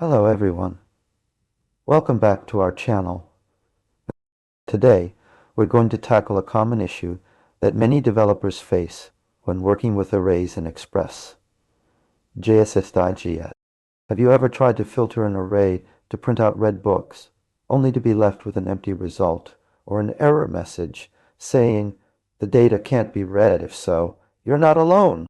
Hello everyone. Welcome back to our channel. Today, we're going to tackle a common issue that many developers face when working with arrays in Express.js. Have you ever tried to filter an array to print out read books, only to be left with an empty result or an error message saying the data can't be read? If so, you're not alone.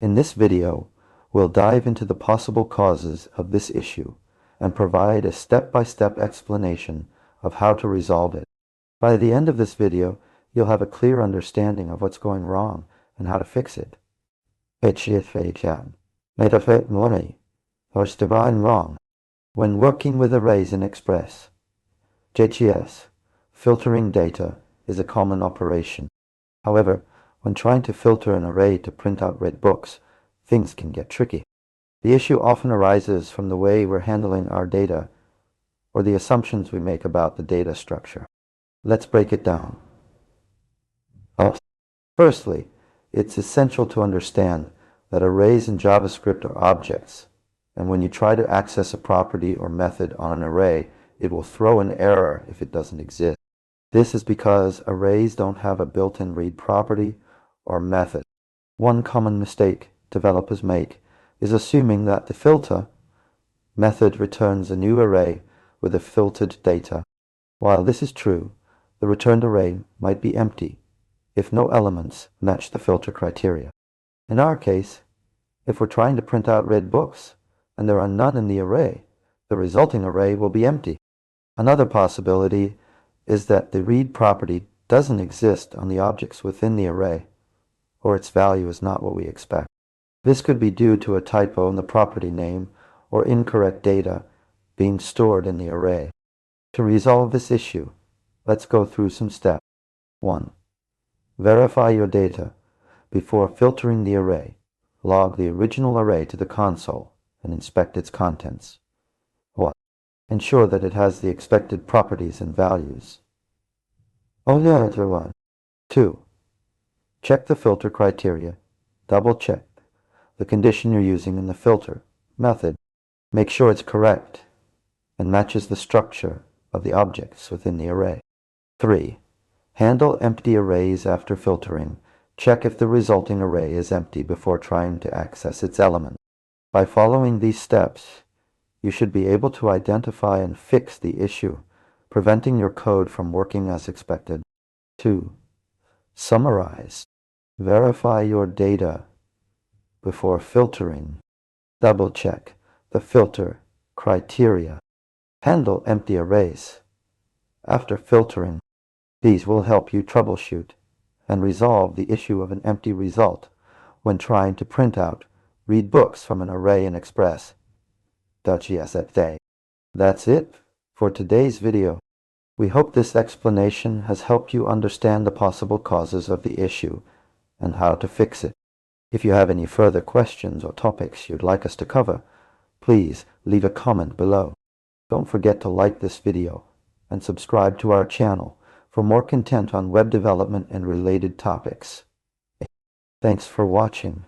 In this video, we'll dive into the possible causes of this issue and provide a step-by-step explanation of how to resolve it. By the end of this video, you'll have a clear understanding of what's going wrong and how to fix it. Wrong. When working with arrays in Express.js, filtering data is a common operation. However, when trying to filter an array to print out read books, things can get tricky. The issue often arises from the way we're handling our data or the assumptions we make about the data structure. Let's break it down. Firstly, it's essential to understand that arrays in JavaScript are objects, and when you try to access a property or method on an array, it will throw an error if it doesn't exist. This is because arrays don't have a built-in read property or method. One common mistake developers make is assuming that the filter method returns a new array with the filtered data. While this is true, the returned array might be empty if no elements match the filter criteria. In our case, if we're trying to print out read books and there are none in the array, the resulting array will be empty. Another possibility is that the read property doesn't exist on the objects within the array, or its value is not what we expect. This could be due to a typo in the property name or incorrect data being stored in the array. To resolve this issue, let's go through some steps. 1. Verify your data before filtering the array. Log the original array to the console and inspect its contents. 1. Ensure that it has the expected properties and values. 2. Check the filter criteria. Double-check the condition you're using in the filter method. Make sure it's correct and matches the structure of the objects within the array. 3. Handle empty arrays after filtering. Check if the resulting array is empty before trying to access its element. By following these steps, you should be able to identify and fix the issue, preventing your code from working as expected. 2. Summarize. Verify your data before filtering. Double-check the filter criteria. Handle empty arrays after filtering. These will help you troubleshoot and resolve the issue of an empty result when trying to print out read books from an array in Express.js. That's it for today's video. We hope this explanation has helped you understand the possible causes of the issue and how to fix it. If you have any further questions or topics you'd like us to cover, please leave a comment below. Don't forget to like this video and subscribe to our channel for more content on web development and related topics. Thanks for watching.